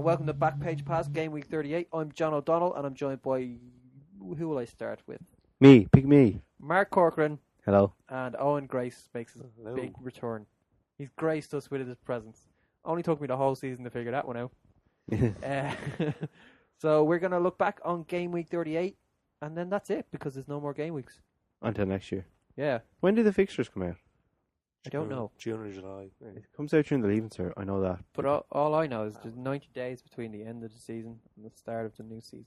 welcome to Backpage Pass, Gameweek 38. I'm John O'Donnell, and I'm joined by... Who will I start with? Me, pick me. Mark Corcoran. Hello. And Owen Grace makes his big return. He's graced us with his presence. Only took me the whole season to figure that one out. So we're going to look back on Gameweek 38, and then that's it, because there's no more game weeks. Until next year. Yeah. When do the fixtures come out? I don't know. June or July. It comes out during the leaving cert, I know that. But all I know is there's 90 days between the end of the season and the start of the new season.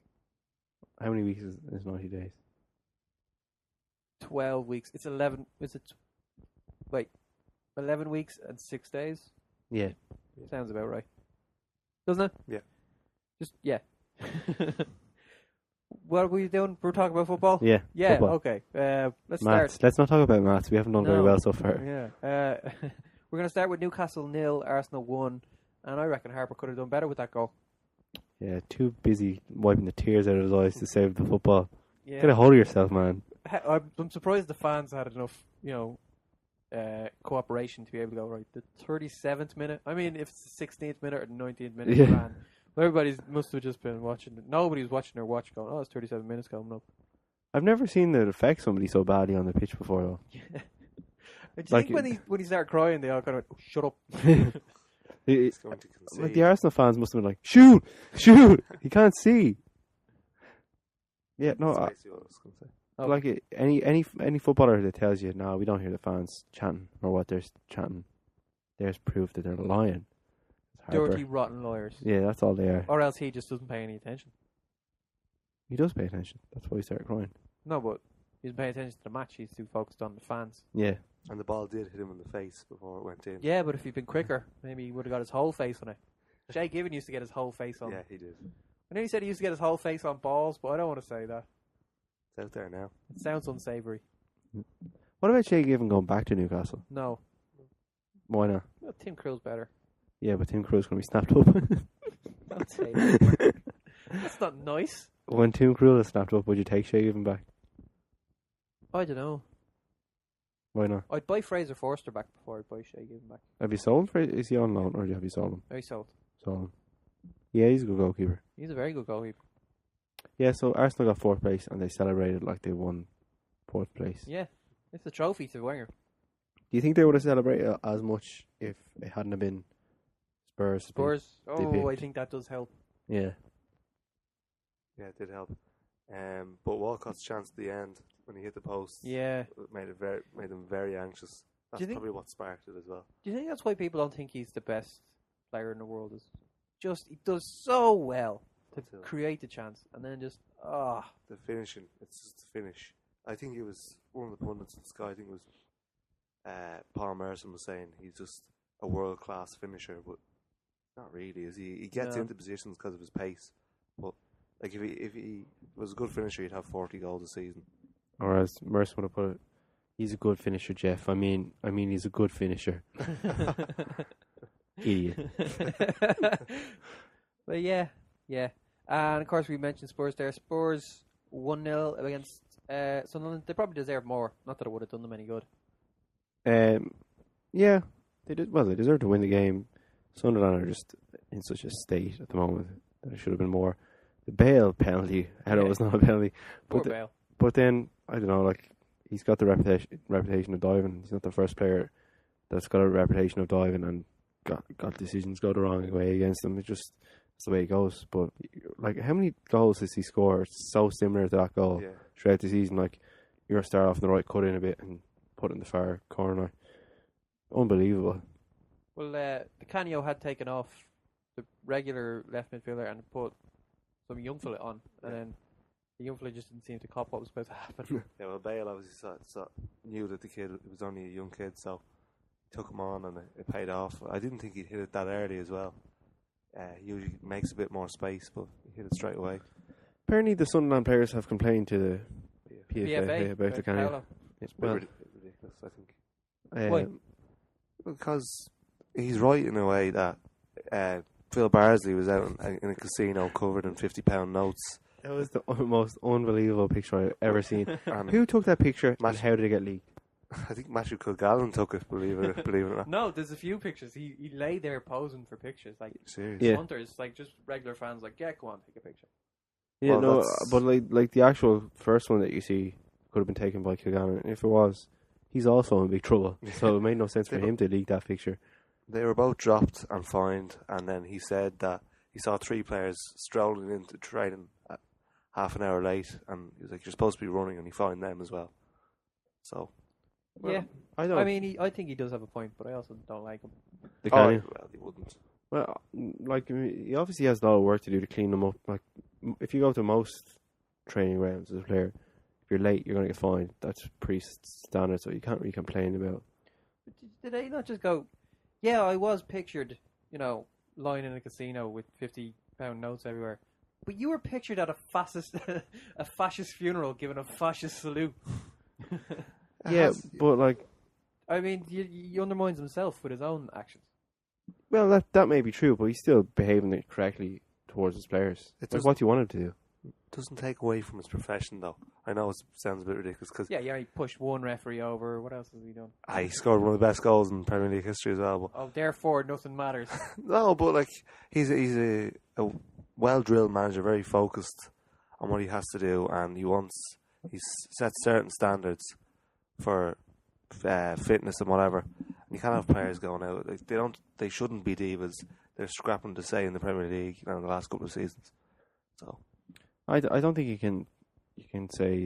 How many weeks is 90 days? 12 weeks. It's 11. Is it? 11 weeks and 6 days? Yeah. Sounds about right. Doesn't it? Yeah. Yeah. What were you doing? We're talking about football? Yeah. Yeah, football. okay. Let's maths. start. Let's not talk about maths. We haven't done very well so far. Yeah. We're going to start with Newcastle 0, Arsenal 1. And I reckon Harper could have done better with that goal. Yeah, too busy wiping the tears out of his eyes to save the football. Yeah. Get a hold of yourself, man. I'm surprised the fans had enough, cooperation to be able to go, right, the 37th minute. I mean, if it's the 16th minute or the 19th minute, Yeah. grand. Well, everybody must have just been watching. Nobody was watching their watch going, oh, it's 37 minutes coming up. I've never seen it affect somebody so badly on the pitch before, though. Do you think when he started crying, they all kind of went, shut up? He's going to concede. Like the Arsenal fans must have been like, shoot! He can't see. Yeah, no. That's basically what I was going to say. Like any footballer that tells you, no, we don't hear the fans chanting or what they're chanting, there's proof that they're lying. Dirty, rotten lawyers. Yeah, that's all they are. Or else he just doesn't pay any attention. He does pay attention. That's why he started crying. No, but he doesn't pay attention to the match. He's too focused on the fans. Yeah. And the ball did hit him in the face before it went in. Yeah, but if he'd been quicker, maybe he would have got his whole face on it. Shay Given used to get his whole face on. Yeah, he did. I know he said he used to get his whole face on balls, but I don't want to say that. It's out there now. It sounds unsavoury. What about Shay Given going back to Newcastle? No. Why not? Well, Tim Krul's better. Yeah, but Tim Krul's going to be snapped up. Don't say that. That's not nice. When Tim Krul is snapped up, would you take Shay Given back? I don't know. Why not? I'd buy Fraser Forster back before I'd buy Shay Given back. Have you sold him? Is he on loan or have you sold him? Very sold. Sold him. Yeah, he's a good goalkeeper. He's a very good goalkeeper. Yeah, so Arsenal got 4th place and they celebrated like they won 4th place. Yeah. It's a trophy to Wenger. Do you think they would have celebrated as much if it hadn't have been Spurs? Spurs? They Oh, picked. I think that does help. Yeah. Yeah, it did help. But Walcott's chance at the end when he hit the post, Yeah. made them very anxious. That's probably what sparked it as well. Do you think that's why people don't think he's the best player in the world? Is just he does so well to create the chance and then just the finishing. It's just the finish. I think it was one of the pundits in Sky. I think it was Paul Merson was saying he's just a world class finisher, but not really. Is he? He gets into positions because of his pace, but like if he was a good finisher, he'd have 40 goals a season. Or as Merson would have put it, he's a good finisher, Jeff. I mean, he's a good finisher. Idiot. But yeah. And of course we mentioned Spurs there. Spurs 1-0 against Sunderland. They probably deserve more. Not that it would have done them any good. Yeah, they did. Well, they deserved to win the game. Sunderland are just in such a state at the moment that it should have been more. The Bale penalty, I know it was not a penalty, Poor Bale. But then I don't know. Like he's got the reputation of diving. He's not the first player that's got a reputation of diving and got decisions go the wrong way against him. It's just it's the way it goes. But like, how many goals does he score? It's so similar to that goal throughout the season. Like you're gonna start off in the right, cut in a bit, and put it in the far corner. Unbelievable. Well, the Canio had taken off the regular left midfielder and put some young fella on, and then the young fella just didn't seem to cop what was supposed to happen. Yeah, well, Bale obviously knew that the kid it was only a young kid, so he took him on and it paid off. I didn't think he'd hit it that early as well. He usually makes a bit more space, but he hit it straight away. Apparently, the Sunderland players have complained to the PFA about the Canio. It's ridiculous, I think. Why? Because he's right in a way that Phil Barsley was out in a casino covered in £50 notes. That was the most unbelievable picture I've ever seen. Who took that picture and how did it get leaked? I think Matthew Kilgallen took it, believe it or not. No, there's a few pictures. He lay there posing for pictures. Like, Serious. Yeah. hunters, like just regular fans, like, yeah, go on, take a picture. Yeah, Well, no, that's- but like the actual first one that you see could have been taken by Kilgannon. If it was, he's also in big trouble. So it made no sense for him to leak that picture. They were both dropped and fined, and then he said that he saw 3 players strolling into training at half an hour late, and he was like, "You're supposed to be running," and he fined them as well. So, Yeah, I don't. I mean, I think he does have a point, but I also don't like him. the oh, Canio. well, he wouldn't. Well, like, I mean, he obviously has a lot of work to do to clean them up. Like, if you go to most training grounds as a player, if you're late, you're going to get fined. That's pretty standard, so you can't really complain about. But did they not just go, yeah, I was pictured, lying in a casino with £50 notes everywhere, but you were pictured at a fascist funeral giving a fascist salute. Yeah, but like, I mean, he undermines himself with his own actions. well, that may be true, but he's still behaving correctly towards his players. It Like, what do you want him to do? doesn't take away from his profession, though. I know it sounds a bit ridiculous because Yeah, he pushed one referee over. What else has he done? he scored one of the best goals in Premier League history as well. But Oh, therefore, nothing matters. no, but like he's a well drilled manager, very focused on what he has to do, and he's set certain standards for fitness and whatever. And you can't have players going out like they shouldn't be divas. They're scrapping to stay in the Premier League in the last couple of seasons. So I don't think you can say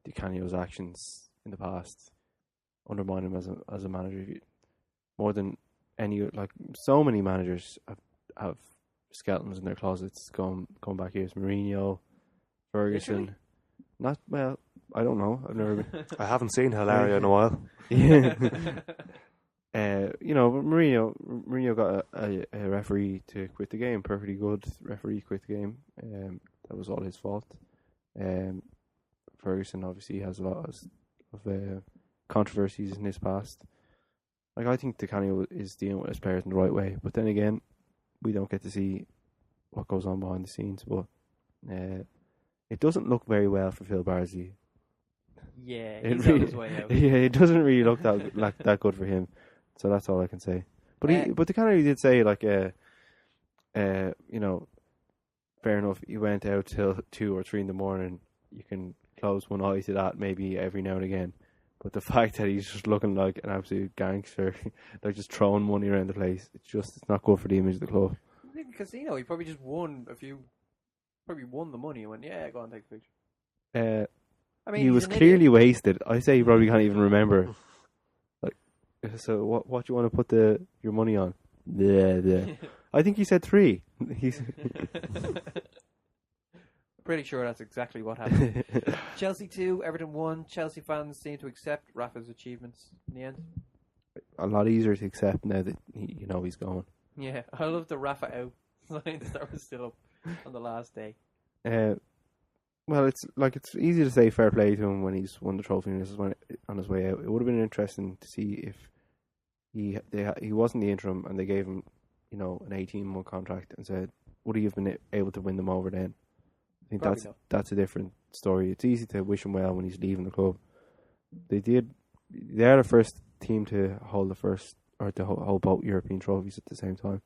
Di Canio's actions in the past undermine him as a manager. More than any, like, so many managers have skeletons in their closets going back years. Mourinho, Ferguson. Literally? Not well. I don't know. I've never been. I haven't seen Hilaria in a while. Yeah. Mourinho got a referee to quit the game. Perfectly good referee quit the game. That was all his fault. Ferguson obviously has a lot of controversies in his past. Like, I think Di Canio is dealing with his players in the right way, but then again, we don't get to see what goes on behind the scenes. But it doesn't look very well for Phil Barsley. Yeah, It he's really, on his way out. Yeah, it doesn't really look that good for him. So that's all I can say. But Di Canio did say, like, fair enough. He went out till 2 or 3 in the morning. You can close one eye to that maybe every now and again. But the fact that he's just looking like an absolute gangster, like just throwing money around the place, it's not good for the image of the club. In the casino, he probably just won the money and went, yeah, go on, take a picture. I mean, He was clearly wasted. I say he probably can't even remember. Like, so what do you want to put your money on? Yeah. I think he said 3. He's Pretty sure that's exactly what happened. Chelsea 2, Everton 1. Chelsea fans seem to accept Rafa's achievements in the end. a lot easier to accept now that he's gone. Yeah, I love the Rafa out lines that was still up on the last day. Well, it's easy to say fair play to him when he's won the trophy and this is on his way out. It would have been interesting to see if he wasn't the interim and they gave him, an 18-month contract and said, would he have been able to win them over then? I think Probably that's a different story. It's easy to wish him well when he's leaving the club. They are the first team to hold to hold both European trophies at the same time.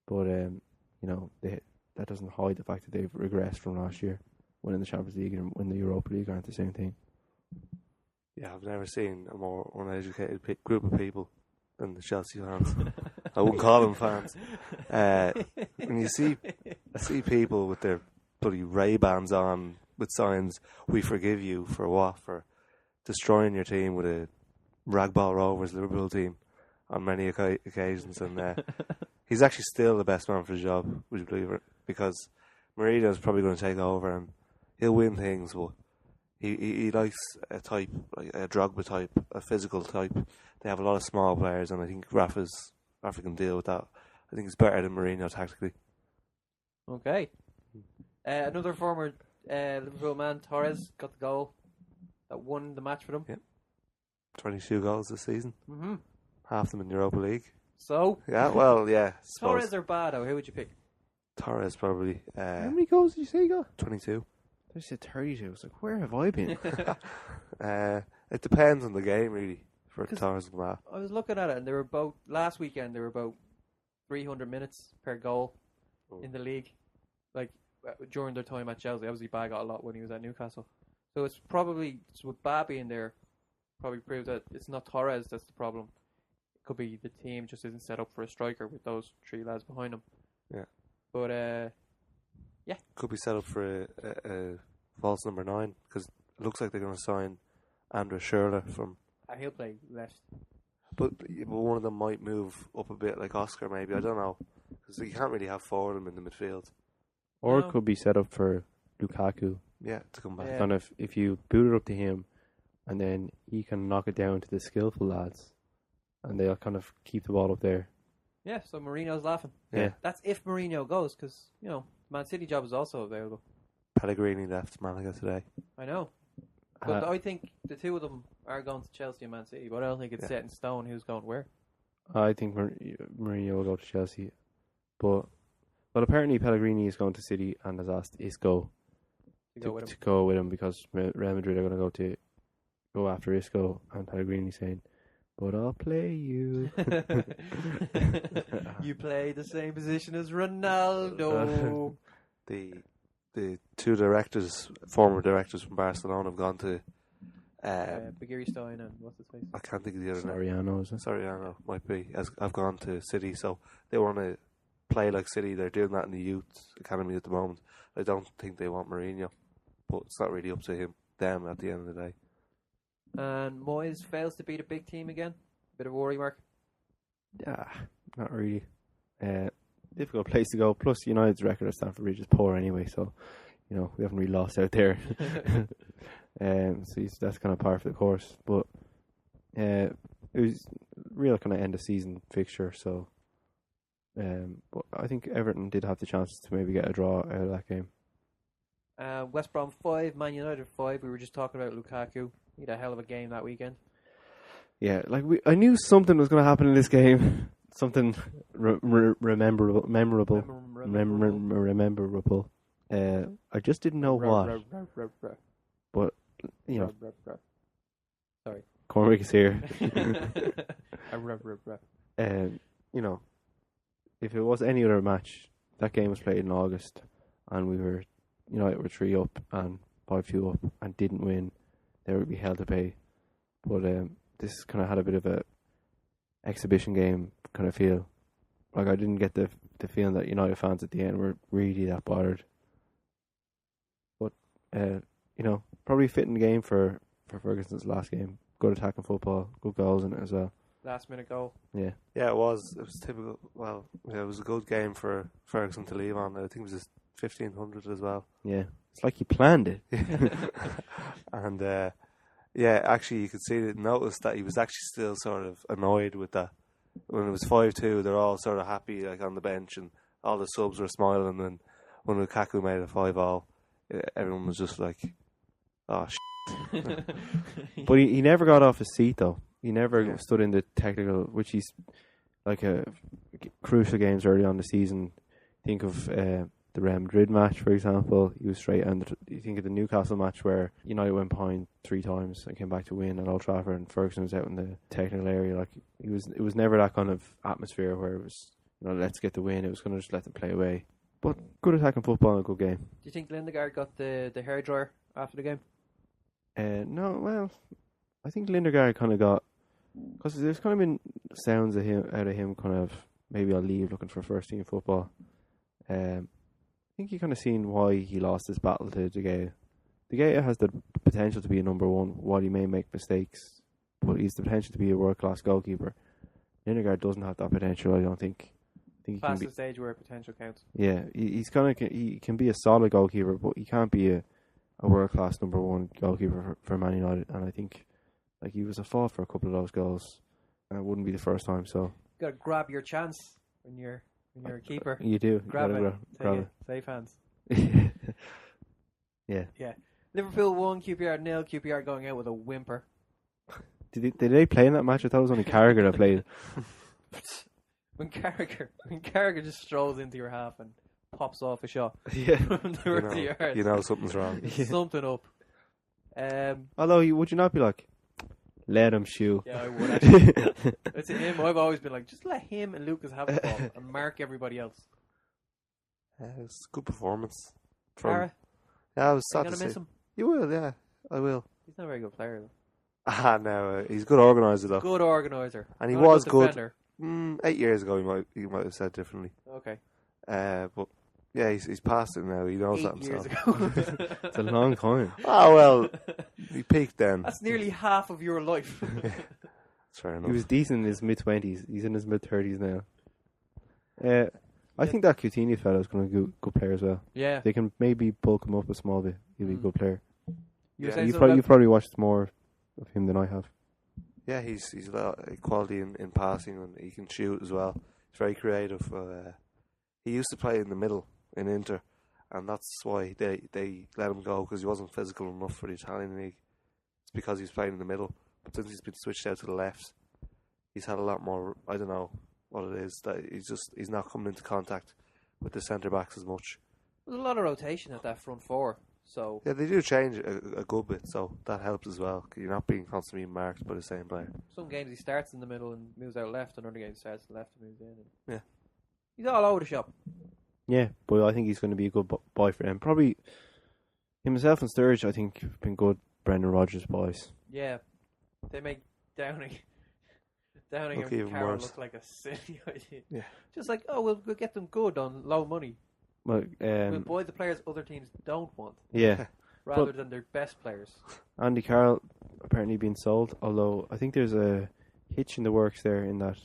But that doesn't hide the fact that they've regressed from last year. Winning the Champions League and winning the Europa League aren't the same thing. Yeah, I've never seen a more uneducated group of people than the Chelsea fans. I wouldn't call them fans. When you see people with their bloody Ray-Bans on with signs, "We forgive you," for what? For destroying your team with a Ragball Rovers Liverpool team on many occasions. And he's actually still the best man for the job, would you believe it? Because Mourinho's probably going to take over and he'll win things, but he likes a type, like a Drogba type, a physical type. They have a lot of small players, and I think Rafa can deal with that. I think he's better than Mourinho tactically. Okay. Another former Liverpool man, Torres, got the goal that won the match for them. Yeah. 22 goals this season. Mm-hmm. Half them in Europa League. So, Yeah, well, yeah. Torres or Bado, who would you pick? Torres probably. How many goals did you say he got? 22. I said 32. I was like, where have I been? It depends on the game, really, for 'Cause Torres and that. I was looking at it, and they were about last weekend. They were about 300 minutes per goal in the league, like during their time at Chelsea. Obviously, Ba got a lot when he was at Newcastle. So it's probably with Ba being there, probably proves that it's not Torres that's the problem. It could be the team just isn't set up for a striker with those three lads behind him. Yeah. But Could be set up for a false number 9 because it looks like they're going to sign Andrew Schürrle from. he'll play left. But one of them might move up a bit, like Oscar maybe. I don't know, because you can't really have 4 of them in the midfield. Or No. it could be set up for Lukaku. Yeah, to come back. Yeah. Kind of, if you boot it up to him, and then he can knock it down to the skillful lads, and they'll kind of keep the ball up there. Yeah, so Mourinho's laughing. Yeah. That's if Mourinho goes, because, Man City job is also available. Pellegrini left Malaga today. I know. But I think the two of them are going to Chelsea and Man City, but I don't think it's set in stone who's going where. I think Mourinho will go to Chelsea, but apparently Pellegrini is going to City and has asked Isco to go with him because Real Madrid are going to go after Isco, and Pellegrini saying, "But I'll play you." You play the same position as Ronaldo. The two former directors from Barcelona have gone to. Bagiri Stein and what's his face? I can't think of the other name. Soriano, is it? Soriano might be. I've gone to City, so they want to play like City. They're doing that in the youth academy at the moment. I don't think they want Mourinho, but it's not really up to them at the end of the day. And Moyes fails to beat a big team again. Bit of a worry mark. Yeah, not really. Difficult place to go. Plus, United's record at Stamford Bridge is poor anyway, so we haven't really lost out there. So that's kind of par for the course. But it was real kind of end of season fixture. So, but I think Everton did have the chance to maybe get a draw out of that game. West Brom 5, Man United 5. We were just talking about Lukaku. He had a hell of a game that weekend. Yeah, I knew something was going to happen in this game. Something memorable. I just didn't know what. But sorry, Cormac is here. If it was any other match, that game was played in August, and United were 3 up and 5-2 up and didn't win, there would be hell to pay. But this kind of had a bit of a exhibition game kind of feel. Like, I didn't get the feeling that United fans at the end were really that bothered. But probably fitting the game for Ferguson's last game. Good attacking football, good goals in it as well. Last minute goal. Yeah. Yeah, it was. It was typical. Well, it was a good game for Ferguson to leave on. I think it was his 1500 as well. Yeah, it's like he planned it. And actually, you could notice that he was actually still sort of annoyed with that. When it was 5-2, they're all sort of happy, like on the bench, and all the subs were smiling. And when Lukaku made it 5-5, everyone was just like, "Oh shit." But he never got off his seat though. He never stood in the technical, which he's like crucial games early on the season. Think of the Real Madrid match, for example. He was straight, and you think of the Newcastle match where United went behind 3 times and came back to win at Old Trafford, and Ferguson was out in the technical area. Like it was never that kind of atmosphere where it was, let's get the win. It was going to just let them play away. But good attacking football and a good game. Do you think Lindegaard got the hairdryer after the game? No, well, I think Lindegaard kind of got, because there's kind of been sounds out of him kind of, maybe I'll leave looking for first team football. I think you kind of seen why he lost his battle to De Gea. De Gea has the potential to be a number 1 while he may make mistakes, but he's the potential to be a world class goalkeeper. Lindegaard doesn't have that potential, I don't think. I think Past the stage where potential counts. Yeah, he can be a solid goalkeeper, but he can't be a world class number 1 goalkeeper for Man United. And I think he was a fault for a couple of those goals, and it wouldn't be the first time. So you gotta grab your chance when you're a keeper. You do. Grab you it. grab it. Safe hands. Yeah. Liverpool 1, QPR 0. QPR going out with a whimper. Did they play in that match? I thought it was only Carragher that played. When Carragher just strolls into your half and pops off a shot Yeah. from the 30 yards. Something's wrong. Something up. Although, would you not be like, Let him shoot. Yeah, I would actually. It's him. I've always been like, just let him and Lucas have the ball and mark everybody else. It's a good performance. Carra, Yeah, I was you sad gonna to miss see. him? You will, yeah. I will. He's not a very good player though. No, he's a good organiser though. Good organizer. And he Not a was good. defender. 8 years ago, he might have said differently. Okay. But yeah, he's past it now. He knows 8 that years himself. ago. It's a long time. Oh well, he peaked then. That's nearly half of your life. That's fair enough. He was decent in his mid-20s. He's in his mid-30s now. I think that Coutinho fellow is going to be a good player as well. Yeah. They can maybe bulk him up a small bit. He'll be a good player. You were Yeah, saying You've something about- probably watched more of him than I have. Yeah, he's a lot of quality in passing, and he can shoot as well. He's very creative. He used to play in the middle in Inter, and that's why they let him go, because he wasn't physical enough for the Italian league. It's because he was playing in the middle. But since he's been switched out to the left, he's had a lot more. I don't know what it is, that he's not coming into contact with the centre backs as much. There's a lot of rotation at that front four. So Yeah, they do change a good bit, so that helps as well. 'Cause you're not being constantly marked by the same player. some games he starts in the middle and moves out left, and other games he starts left and moves in. And Yeah. He's all over the shop. Yeah, but I think he's going to be a good boy for them. Probably himself and Sturridge, I think, have been good Brendan Rodgers boys. Yeah. They make Downing Look and even Carra worse. look like a silly idea. Yeah. Just like, oh, we'll get them good on low money. Well, We'll buy the players other teams don't want, yeah, rather than their best players. Andy Carroll apparently being sold, although I think there's a hitch in the works there in that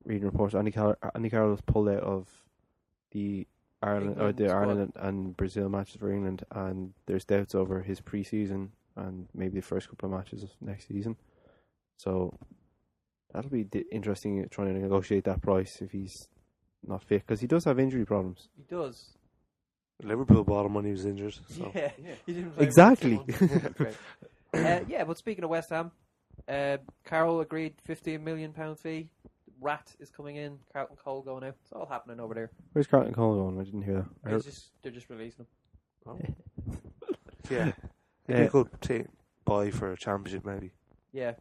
reading reports. Andy Carroll was pulled out of the England squad. Ireland and Brazil matches for England, and there's doubts over his pre-season and maybe the first couple of matches of next season. So that'll be interesting trying to negotiate that price if he's not fit, because he does have injury problems. He does. Liverpool bought him when he was injured. So. Yeah. He didn't play Exactly. Great. Yeah, but speaking of West Ham, Carroll agreed £15 million fee. Rat is coming in. Carlton Cole going out. It's all happening over there. Where's Carlton Cole going? I didn't hear that. They're just releasing him. Oh. Yeah. He'd be a good buy for a championship, maybe. Yeah,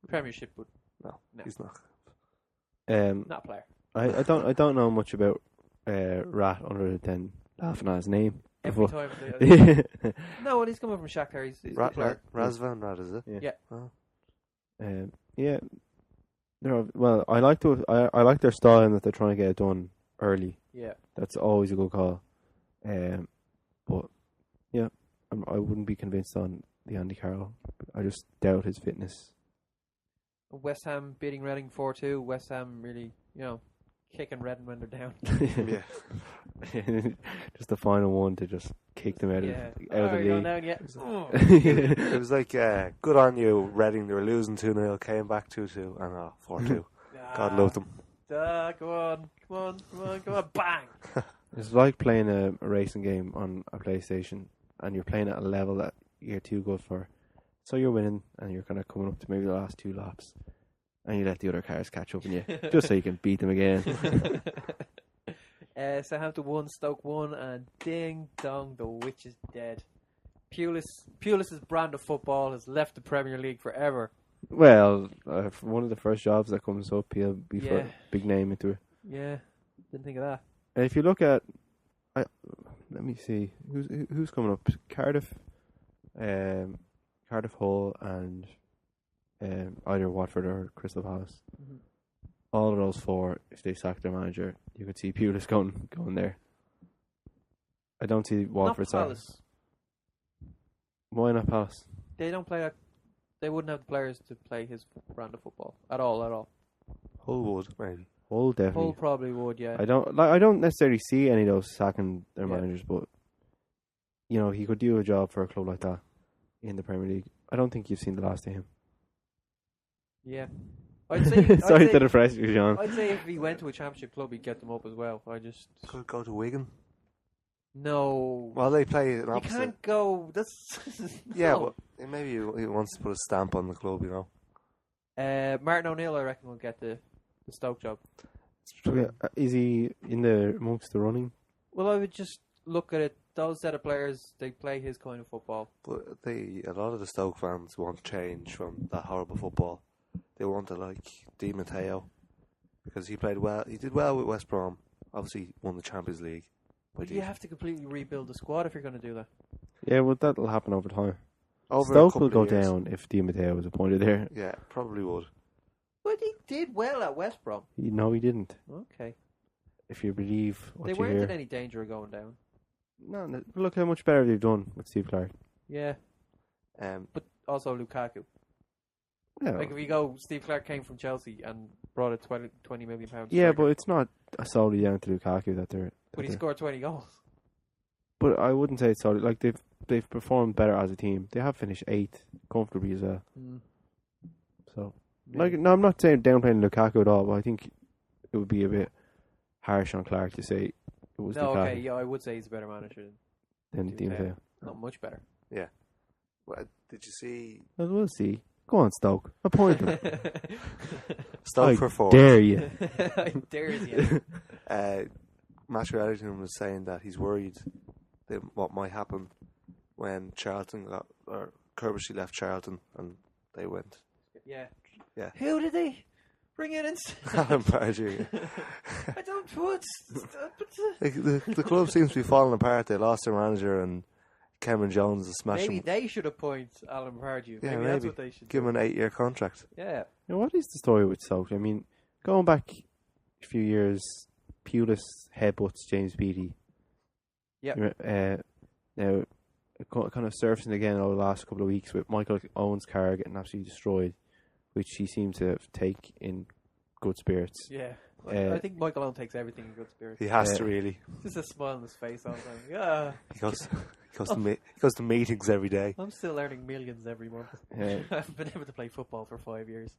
Premiership, but No, No. he's not. not a player. I don't know much about Rat other than laughing at his name. Every before. time. No, well, he's coming from Shakhtar. He's a player. Razvan Rat, is it? Yeah. Oh. Yeah. I like their style and that they're trying to get it done early. Yeah. That's always a good call. But yeah, I wouldn't be convinced on the Andy Carroll. I just doubt his fitness. West Ham beating Reading 4-2. West Ham really, kicking Reading when they're down. Yeah. Just the final one to just kick them out of the Going league. down yet? It was like, good on you, Reading. They were losing 2-0, came back 2-2, and 4-2. God love them. Come on, bang! It's like playing a racing game on a PlayStation, and you're playing at a level that you're too good for. So you're winning, and you're kind of coming up to maybe the last 2 laps, and you let the other cars catch up on you, just so you can beat them again. Southampton 1, Stoke 1, and ding dong, the witch is dead. Pulis's brand of football has left the Premier League forever. Well, one of the first jobs that comes up, he'll be for Yeah. a big name into it. Yeah, didn't think of that. And if you look at, let me see, who's coming up? Cardiff, Hull, and either Watford or Crystal Palace. Mm-hmm. All of those 4, if they sack their manager, you could see Pulis going there. I don't see Watford Not Palace. Why not Palace? They don't play that. They wouldn't have the players to play his brand of football at all. Hull would, maybe. Hull definitely. Hull probably would, yeah. I don't necessarily see any of those sacking their Yeah. managers, but he could do a job for a club like that in the Premier League. I don't think you've seen the last of him. Yeah. I'd say, Sorry to depress you, John. I'd say if he went to a championship club, he'd get them up as well. Could go to Wigan. No. Well, they play an You opposite. can't go. That's Yeah, no. but maybe he wants to put a stamp on the club, Martin O'Neill, I reckon, will get the Stoke job. Yeah, is he in the amongst the running? Well, I would just look at it those set of players, they play his kind of football. But a lot of the Stoke fans want change from that horrible football. They want to like Di Matteo because he played well. He did well with West Brom. Obviously, won the Champions League. But you have to completely rebuild the squad if you're going to do that. Yeah, well, that'll happen over time. Over a Stoke couple will of go years. down if Di Matteo was appointed there. Yeah, probably would. But he did well at West Brom. No, he didn't. Okay. If you believe what They you weren't hear. in any danger of going down. No, look how much better they've done with Steve Clark. Yeah. But also Lukaku. Yeah, Like if you go, Steve Clark came from Chelsea and brought a 20 million pounds. yeah, but it's not solely down to Lukaku that they're. But he scored 20 goals. But I wouldn't say it's solely. Like they've performed better as a team. They have finished 8th comfortably as well. So, like, no, I'm not saying downplaying Lukaku at all, but I think it would be a bit harsh on Clark to say it was No, Lukaku okay, yeah, I would say he's a better manager than Di Matteo. Not much better. Yeah. Well, did you see Well, we'll see. Go on, Stoke. Appoint him. Stoke I for 4? dare you. I dare you. Matthew Eddington was saying that he's worried that what might happen when Charlton or Kirbishy left Charlton and they went. Yeah. Yeah. Who did they bring in? Alan Pardew. I don't put. The club seems to be falling apart. They lost their manager and Cameron Jones is smashing. Maybe they should appoint Alan Pardew. Yeah, maybe that's what they should give do. him an 8-year contract. Yeah. Now, what is the story with Stoke? I mean, going back a few years, Pulis headbutts James Beattie. Yeah. Now, kind of surfacing again over the last couple of weeks with Michael Owen's car getting absolutely destroyed, which he seemed to take in good spirits. Yeah. I think Michael Owen takes everything in good spirits. He has to really. Just a smile on his face all the time. Yeah. He goes to meetings every day. I'm still earning millions every month. I've been able to play football for 5 years.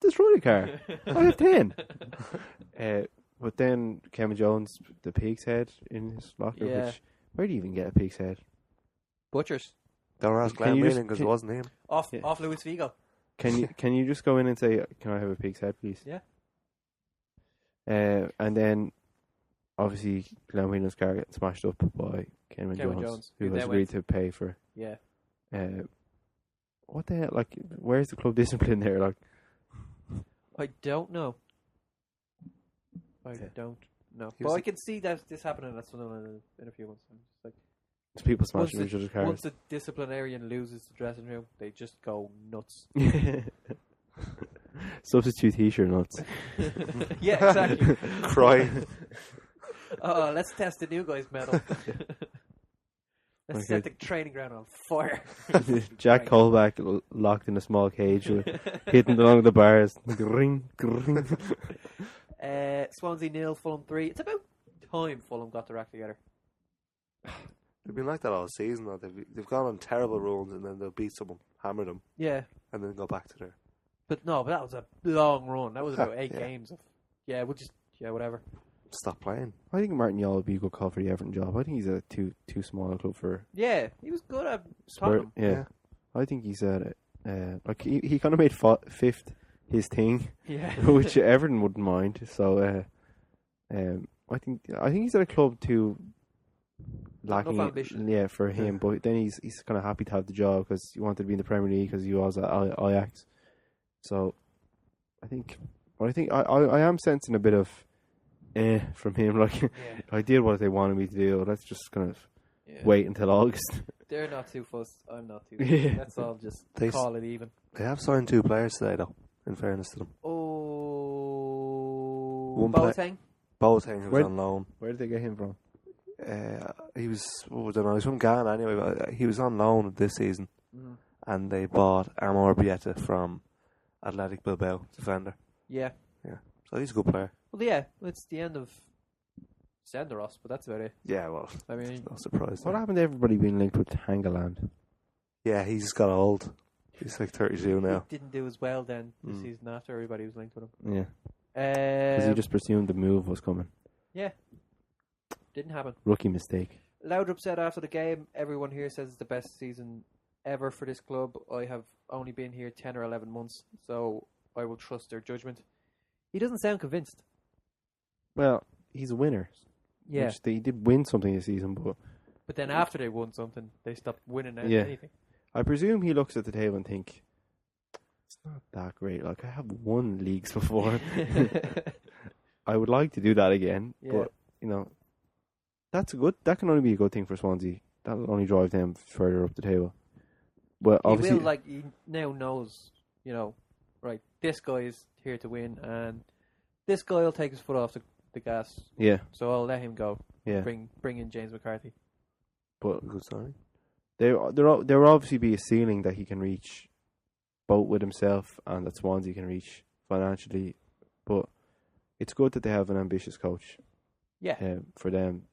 Destroy the car. I have 10. But then Cameron Jones, the pig's head in his locker. Yeah. Which, where do you even get a pig's head? Butchers. Don't ask Can Glenn you just- Whelan because it can- wasn't him. Off Luis Figo. Can you just go in and say, "Can I have a pig's head, please?" Yeah. And then obviously Glenn Whelan's car getting smashed up by Cameron Jones, who Who has then agreed to pay for. Yeah. What the hell? Like, where's the club discipline there? Like, I don't know. I don't know. He But was I can see that this happening at Sunderland in a few months. I'm just like, there's people smashing once each other's cars. once the disciplinarian loses the dressing room, they just go nuts. Substitute T-shirt nuts. Yeah, exactly. Crying. Oh, let's test the new guy's medal. Let's Okay. set the training ground on fire. Jack Colback locked in a small cage, hitting along the bars. Ring, ring. Swansea 0, Fulham 3. It's about time Fulham got their act together. They've been like that all season. Though. They've gone on terrible runs and then they'll beat someone, hammer them, Yeah, and then go back to their. but that was a long run. That was about 8 Yeah. games of. Yeah, whatever. Stop playing. I think Martin Yall would be a good call for the Everton job. I think he's a too small a club for Yeah, he was good at Spurs. Tottenham. Yeah. I think he's like he kind of made fifth his thing, Yeah. which Everton wouldn't mind. So I think he's at a club too lacking. Enough ambition. Yeah, for him. But then he's kind of happy to have the job because he wanted to be in the Premier League because he was at Ajax. So I think I am sensing a bit of from him. Like Yeah. I did what they wanted me to do. Let's just kind of Yeah. wait until August. They're not too fussed. I'm not too Yeah. fussed. Let's all just They call it even. They have signed 2 players today, though. In fairness to them, Oh, One play- Boateng. Boateng who was Where- on loan. Where did they get him from? He was. I don't know. He's from Ghana anyway. But he was on loan this season, Mhm. and they bought Amor Bieta from Athletic Bilbao, defender. Yeah. So he's a good player. Well, yeah. It's the end of Senderos, but that's about it. Yeah, well, I mean, no surprise. What there. happened to everybody being linked with Hangaland? Yeah, he's got old. He's like 32 now. he didn't do as well then the Mm. season after. Everybody was linked with him. Yeah, because he Um, just presumed the move was coming. didn't happen. Rookie mistake. Laudrup said after the game, everyone here says it's the best season ever for this club. I have only been here 10 or 11 months, so I will trust their judgment. He doesn't sound convinced. Well, he's a winner. Yeah. Which they did win something this season, but But then after they won something, they stopped winning Yeah. anything. I presume he looks at the table and think, it's not that great. Like, I have won leagues before. I would like to do that again. Yeah. But, you know, that can only be a good thing for Swansea. That'll only drive them further up the table. But obviously, he now knows, right, this guy is here to win, and this guy will take his foot off the gas. yeah, So I'll let him go. yeah. Bring in James McCarthy. But Good sign. there will obviously be a ceiling that he can reach, both with himself and that Swansea can reach financially. But it's good that they have an ambitious coach. Yeah. For them,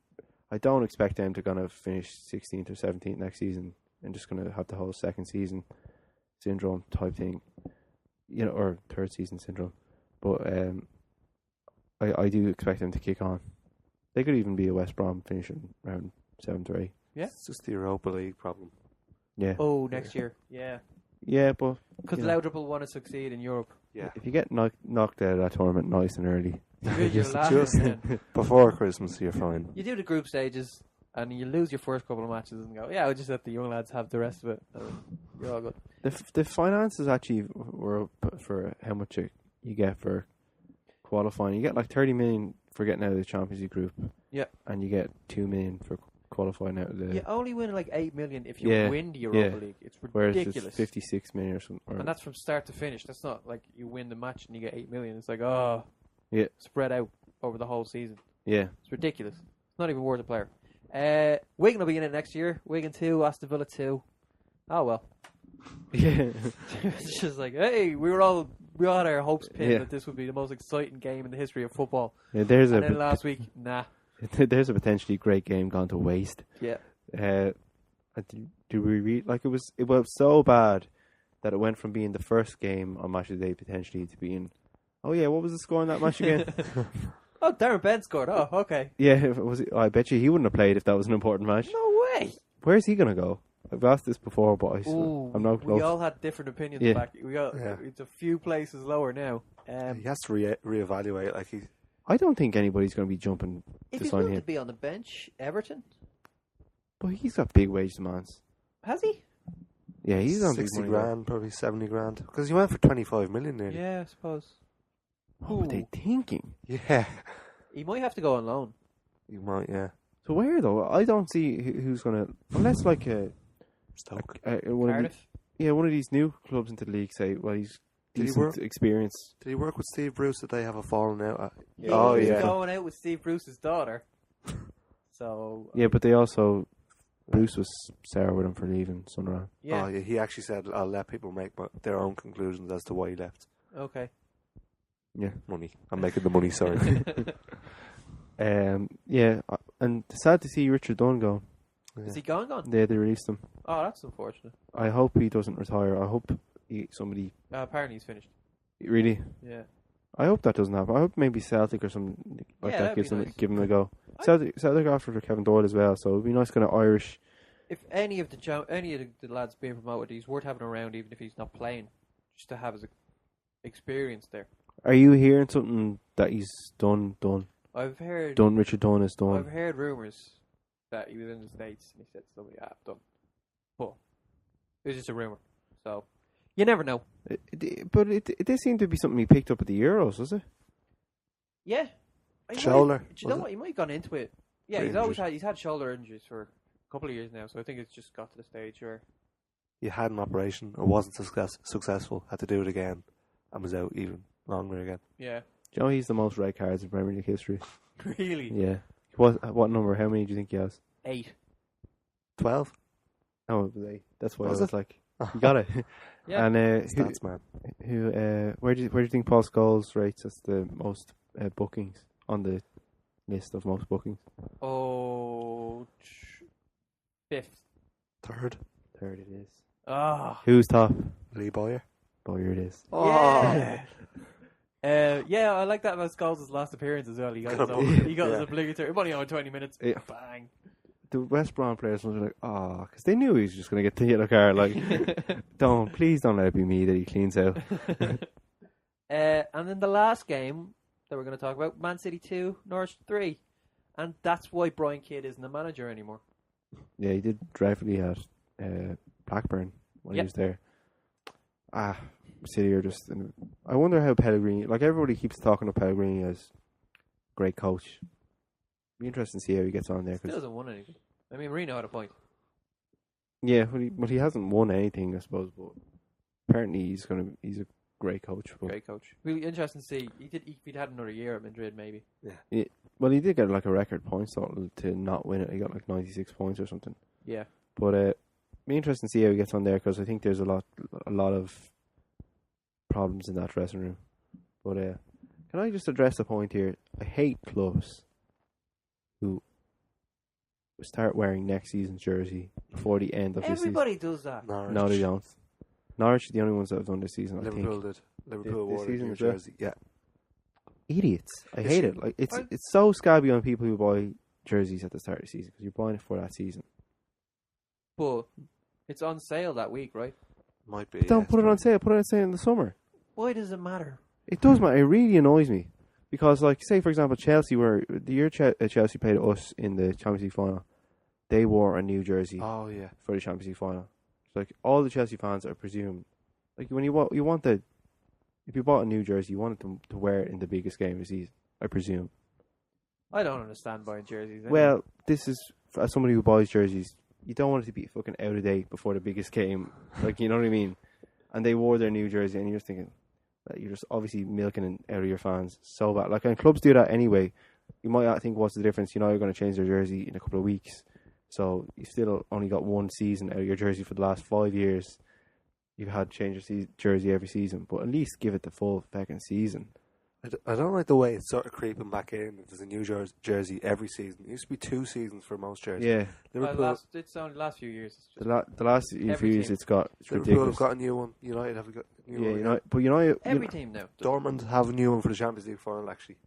I don't expect them to kind of finish 16th or 17th next season and just going to have the whole second season syndrome type thing, or third season syndrome. But I do expect them to kick on. They could even be a West Brom finishing around 7th or 8th. Yeah. It's just the Europa League problem. Yeah. Oh, next year. Yeah. Yeah, but Because Loudrip will want to succeed in Europe. Yeah. if you get knocked out of that tournament nice and early, You're laughing, man. Before Christmas, you're fine. You do the group stages, and you lose your first couple of matches and go, yeah, I'll just let the young lads have the rest of it. You're all good. the finances actually were up for how much you get for qualifying. You get like 30 million for getting out of the Champions League group. Yeah. And you get 2 million for qualifying out of the. You only win like 8 million if you Yeah, win the Europa yeah. League. It's Whereas ridiculous. it's 56 million or something. And that's from start to finish. That's not like you win the match and you get 8 million. It's like, Yeah. spread out over the whole season. Yeah. It's ridiculous. It's not even worth a player. Wigan will be in it next year. Wigan 2, Aston Villa 2. Oh, well. Yeah. It's just like, hey, we all had our hopes pinned Yeah. that this would be the most exciting game in the history of football. Yeah, there's And then last week, nah. there's a potentially great game gone to waste. Yeah. Do we read like it was so bad that it went from being the first game on match of the day potentially to being, oh yeah, what was the score in that match again? Oh, Darren Ben scored. Oh, okay. Yeah, I bet you he wouldn't have played if that was an important match. No way. Where's he gonna go? I've asked this before, but Ooh, I'm not close. we all had different opinions. Yeah. Back. It's a few places lower now. He has to reevaluate. Like I don't think anybody's going to be jumping if to he's sign willing him. to be on the bench, Everton, But he's got big wage demands. has he? Yeah, he's on big 60 money. grand, probably 70 grand. Because he went for 25 million nearly. Yeah, I suppose. What were they thinking? Yeah. He might have to go on loan. You might, yeah. So where though? I don't see who's going to, unless like Stoke. one Cardiff. one of these new clubs into the league say, well, he's Did he decent work? experience. Did he work with Steve Bruce? Did they have a falling out? Oh, He's yeah. going out with Steve Bruce's daughter. So Yeah, but they also, Bruce was sour with him for leaving Sunderland. yeah. Oh, yeah. He actually said, I'll let people make their own conclusions as to why he left. Okay. Yeah. Money. I'm making the money, sorry. Yeah, and sad to see Richard Dunne go. Is he gone? Yeah, they released him. Oh, that's unfortunate. I hope he doesn't retire. I hope somebody Apparently he's finished. really. Yeah. I hope that doesn't happen. I hope maybe Celtic or something like Yeah, that that'd gives be him nice. give him a go. I- Celtic after Kevin Doyle as well, so it'd be nice kind of Irish. If any of the lads being promoted, he's worth having around, even if he's not playing, just to have his experience there. Are you hearing something that he's done? I've heard. Richard Dunne is done. I've heard rumours that he was in the States and he said to somebody, done. But it was just a rumour. So, you never know. But it did seem to be something he picked up at the Euros, was it? Yeah. Shoulder, Do you know was what? He might have gone into it. Yeah, For he's had shoulder injuries for a couple of years now, so I think it's just got to the stage where... He had an operation. It wasn't successful. Had to do it again. And was out even longer again. Yeah. Do you know he's the most red cards in Premier League history? Really? Yeah. What number? How many do you think he has? 8. 12? Oh, it was 8. That's why Was I was it? like, you got it. Yeah. And Stats, man. where do you think Paul Scholes rates as the most bookings on the list of most bookings? Oh, 5th. Third? Third it is. Ah. Who's top? Lee Boyer. Boyer it is. Yeah. Yeah, I like that about Scholes' last appearance as well. He got his Yeah. obligatory. Only on 20 minutes. Yeah. Bang. The West Brom players were like, because they knew he was just going to get the yellow card. Like, please don't let it be me that he cleans out. And then the last game that we're going to talk about, Man City 2, Norwich 3. And that's why Brian Kidd isn't a manager anymore. Yeah, he did dreadfully at Blackburn when he was there. City are just... I wonder how Pellegrini... Like, everybody keeps talking of Pellegrini as great coach. Be interesting to see how he gets on there. Still hasn't won anything. I mean, Marino had a point. Yeah, but he hasn't won anything, I suppose. But apparently he's a great coach. Great coach. Really interesting to see. If he'd had another year at Madrid, maybe. Yeah. Well, he did get like a record points total to not win it. He got like 96 points or something. Yeah. But be interesting to see how he gets on there, because I think there's a lot of problems in that dressing room. But can I just address the point here? I hate clubs who start wearing next season's jersey before the end of the season. Everybody does that. Norwich. No, they don't. Norwich are the only ones that have done this season, I Liverpool think. did. Liverpool This wore season New as well? jersey. Yeah. Idiots. I hate it. Like it's so scabby on people who buy jerseys at the start of the season, because you're buying it for that season. But it's on sale that week, right? Might be. But don't put it on sale. Put it on sale in the summer. Why does it matter? It does matter. It really annoys me. Because, like, say, for example, Chelsea were... The year Chelsea played us in the Champions League final, they wore a new jersey Oh, yeah. for the Champions League final. So, like, all the Chelsea fans are presumed... Like, when you want the... If you bought a new jersey, you wanted them to wear it in the biggest game of the season, I presume. I don't understand buying jerseys. Anyway. Well, this is... As somebody who buys jerseys, you don't want it to be fucking out of date before the biggest game. Like, you know what I mean? And they wore their new jersey, and you're just thinking... You're just obviously milking it out of your fans so bad. Like, and clubs do that anyway. You might not think, what's the difference? You know, you're going to change their jersey in a couple of weeks. So you still only got one season out of your jersey for the last 5 years. You've had to change your jersey every season, but at least give it the full fucking season. I don't like the way it's sort of creeping back in. There's a new jersey every season. It used to be 2 seasons for most jerseys. Yeah. Liverpool, it's only the last few years. It's just The last few years, team. it's Liverpool ridiculous. have got a new one. United have got a new one. United, every team now. Dortmund have a new one for the Champions League final, actually.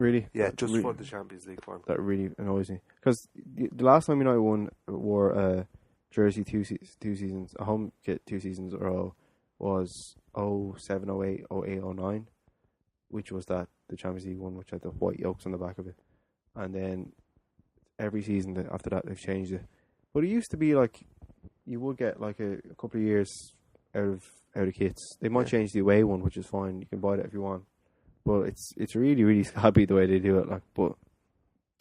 really? Yeah, just really, for the Champions League final. That really annoys me. Because the last time United wore a jersey two seasons, a home kit 2 seasons in a row, was 07, 08, 08, 09, which was the Champions League one, which had the white yolks on the back of it. And then every season after that, they've changed it. But it used to be like, you would get like a couple of years out of kits. They might change the away one, which is fine. You can buy that if you want. But it's really, really scabby the way they do it. Like, but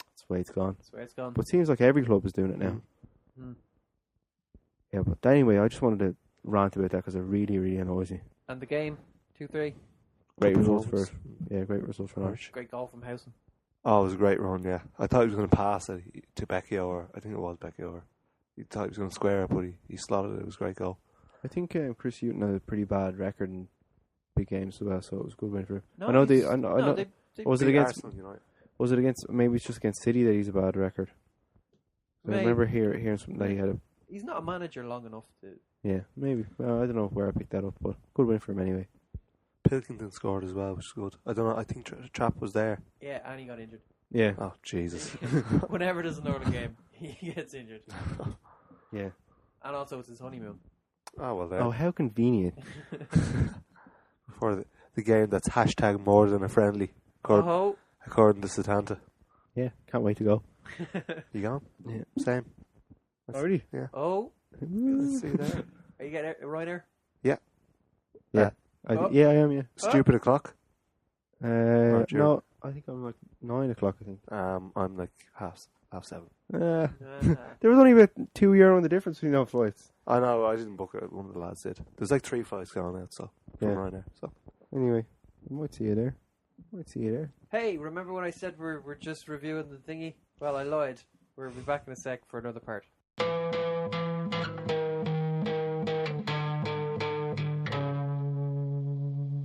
that's the way it's gone. That's where it's gone. But it seems like every club is doing it now. Mm. Yeah, but anyway, I just wanted to rant about that because it really, really annoys me. And the game, 2-3. Great Good results performance. great results for Norwich. Great goal from Housen. Oh, it was a great run, yeah. I thought he was going to pass it to Becchio, or I think it was Becchio. He thought he was going to square it, but he slotted it. It was a great goal. I think Chris Hughton had a pretty bad record in big games as well, so it was a good win for him. No, I know he's- I know. they Was it Beat against? Arsenal, United. Was it against? Maybe it's just against City that he's a bad record. I Maybe. remember hearing something that he had a. He's not a manager long enough to. Yeah, maybe. Well, I don't know where I picked that up, but good win for him anyway. Pilkington scored as well, which is good. I don't know. I think Trapp was there. Yeah, and he got injured. Yeah, Oh, Jesus. Whenever there's a Northern game, he gets injured. yeah. And also, it's his honeymoon. Oh, well, there. Oh, how convenient! For the game that's hashtag more than a friendly, according to Satanta. Yeah, can't wait to go. You gone? Yeah. Same. Already? Yeah. Oh, Let's see there. are you getting it right there? Yeah, Oh. yeah, I am. Yeah. Stupid o'clock. Roger. No, I think I'm like 9 o'clock. I think. I'm like half 7. There was only about €2 in the difference between our flights. I know. I didn't book it. One of the lads did. There's like 3 flights going out, so from Yeah. right now. So Anyway, I might see you there. Hey, remember when I said we're just reviewing the thingy? Well, I lied. We'll be back in a sec for another part.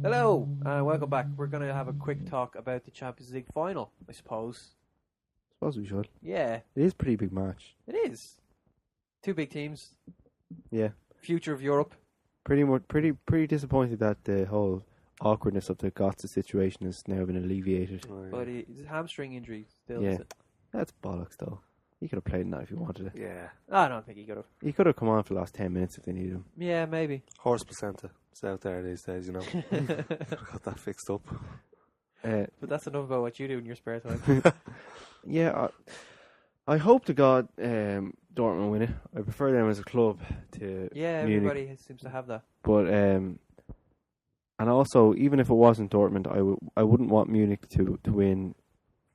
Hello, and welcome back. We're going to have a quick talk about the Champions League final, I suppose. Suppose we should. Yeah, It is a pretty big match. it is. 2 big teams. Yeah. Future of Europe. Pretty disappointed that the whole awkwardness of the Götze situation has now been alleviated. But it's a hamstring injury still, Yeah. is it? That's bollocks, though. He could have played in that if he wanted it. yeah, I don't think he could have. He could have come on for the last 10 minutes if they needed him. Yeah, maybe. horse placenta. It's out there these days, you know. Got that fixed up. Uh, But that's enough about what you do in your spare time. yeah, I hope to God Dortmund win it. I prefer them as a club to Yeah, Munich. everybody seems to have that. But and also, even if it wasn't Dortmund, I wouldn't want Munich to win,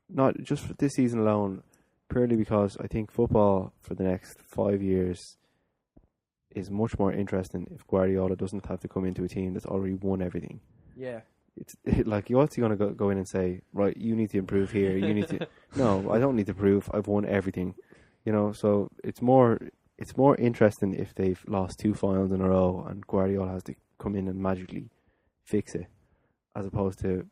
not just for this season alone, purely because I think football for the next 5 years is much more interesting if Guardiola doesn't have to come into a team that's already won everything. Yeah. It's like, what's he going to go in and say, right, you need to improve here, you need to... No, I don't need to prove, I've won everything. You know, so it's more interesting if they've lost 2 finals in a row and Guardiola has to come in and magically fix it, as opposed to,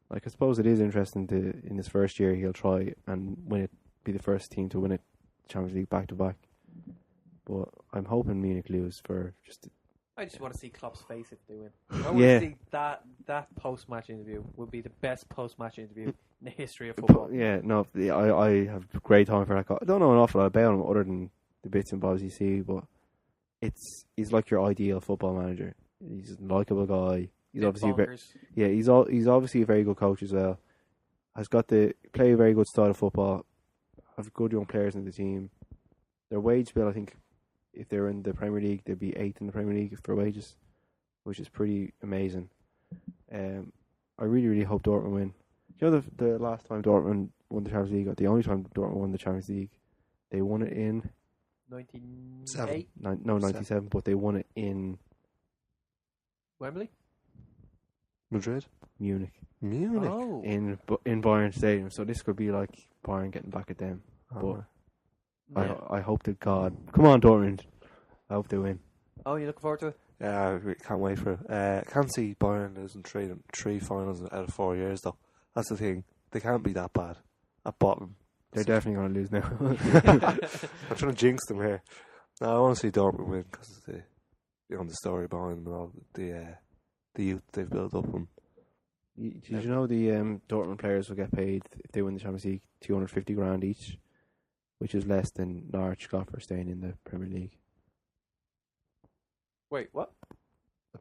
like, I suppose it is interesting to, in his first year, he'll try and win it, be the first team to win it, Champions League back to back. But I'm hoping Munich lose for just... I just want to see Klopp's face if they win. I want Yeah. to see that post-match interview would be the best post-match interview in the history of football. Yeah, no, I have great time for that guy. I don't know an awful lot about him other than the bits and bobs you see, but he's like your ideal football manager. He's a likeable guy. He's obviously he's obviously a very good coach as well. Has got to play a very good style of football. Have good young players in the team. Their wage bill, I think, if they're in the Premier League, they'd be 8th in the Premier League for wages, which is pretty amazing. I really, really hope Dortmund win. You know, the last time Dortmund won the Champions League, or the only time Dortmund won the Champions League, they won it in 98? 97, but they won it in Wembley? Madrid? Munich, Oh. in Bayern Stadium. So this could be like Bayern getting back at them. But Yeah. I hope to God, come on Dortmund, I hope they win. Oh, you looking forward to it? Yeah, I can't wait for it. Can't see Bayern losing three finals out of 4 years, though. That's the thing. They can't be that bad at bottom. They're definitely going to lose now. I'm trying to jinx them here. No, I want to see Dortmund win because of the story behind them and all the youth they've built up. And Did you know the Dortmund players will get paid if they win the Champions League 250 grand each, which is less than Norwich got for staying in the Premier League. Wait, what?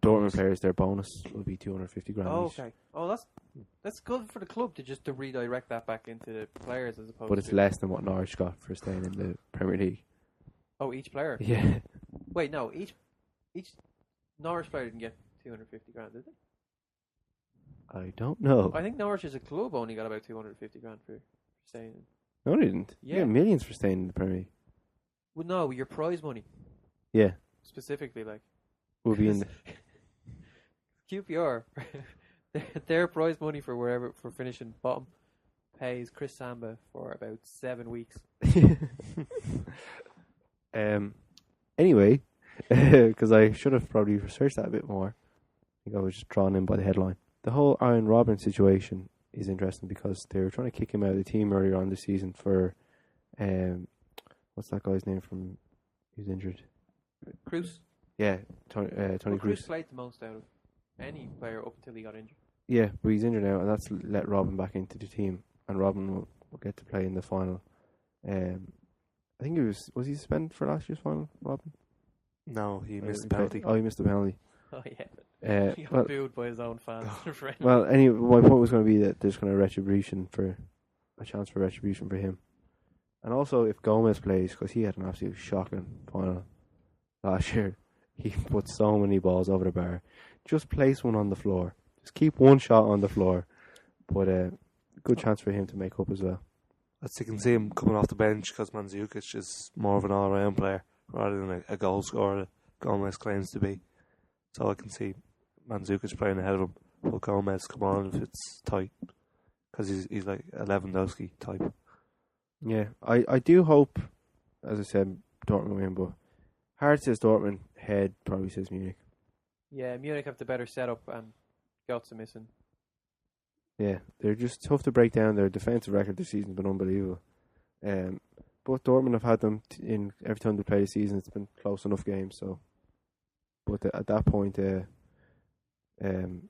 Dortmund players, their bonus will be 250 grand Oh, each. okay. Oh, that's good for the club to redirect that back into the players as opposed But it's to... less than what Norwich got for staying in the Premier League. Oh, each player? Yeah. Wait, no, each Norwich player didn't get 250 grand, did they? I don't know. I think Norwich as a club only got about 250 grand for staying in. No, they didn't. Yeah. Yeah, millions for staying in the Premier League. Well, no, your prize money, Yeah, specifically, like... will be in the... QPR, their prize money for finishing bottom pays Chris Samba for about 7 weeks. Anyway, because I should have probably researched that a bit more. I think I was just drawn in by the headline. The whole Aaron Robin situation is interesting because they were trying to kick him out of the team earlier on this season for, what's that guy's name from who's injured? Cruz? Yeah, Tony Cruz Cruz. played the most out of any player up until he got injured. Yeah, but he's injured now, and that's let Robin back into the team, and Robin will get to play in the final. I think was he suspended for last year's final, Robin? no, he missed the He played- penalty. Oh, he missed the penalty. Oh, yeah. He got Well, booed by his own fans. well, anyway, my point was going to be that there's going to a chance for retribution for him. And also, if Gomez plays, because he had an absolute shocking final last year, he put so many balls over the bar. Just place one on the floor. Just keep one shot on the floor. But good chance for him to make up as well. As you can see him coming off the bench because Mandzukic is more of an all-round player rather than a goal scorer that Gomez claims to be. So I can see Mandzukic playing ahead of him, but Gomez come on if it's tight because he's like a Lewandowski type. Yeah, I do hope, as I said, Dortmund win, but heart says Dortmund, head probably says Munich. Yeah, Munich have the better setup and Götze missing. Yeah, they're just tough to break down. Their defensive record this season's been unbelievable. But Dortmund have had them in every time they play the season. It's been close enough games. So, but at that point,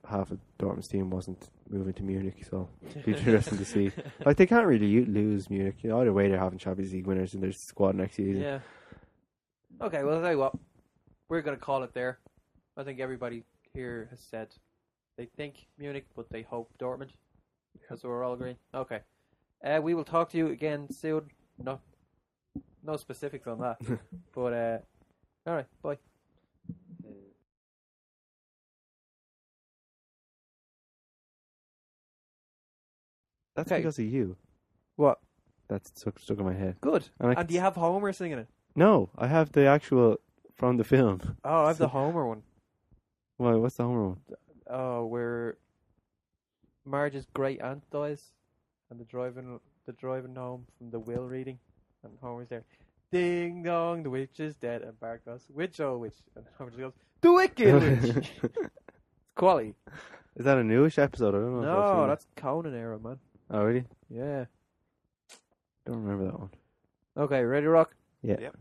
half of Dortmund's team wasn't moving to Munich. So, it'll be interesting to see. Like they can't really lose Munich. You know, either way, they're having Champions League winners in their squad next season. Yeah. Okay, well, I'll tell you what. We're going to call it there. I think everybody here has said they think Munich, but they hope Dortmund. So we're all agreeing. Okay. We will talk to you again soon. no specifics on that. But all right, bye. That's Okay. because of you. What? That's stuck in my head. Good. And And do you have Homer singing it? No, I have the actual from the film. Oh, I have the Homer one. Why? What's the Homer one? Oh, where Marge's great aunt dies, and the driving home from the will reading, and Homer's there. Ding dong, the witch is dead, and Bart goes, "Witch, oh witch," and Homer just goes, "The wicked witch." It's quality. Is that a newish episode? I don't know. if I've No, seen it. that's Conan era, man. Oh, really? Yeah. Don't remember that one. Okay, ready to rock? Yeah. Yep.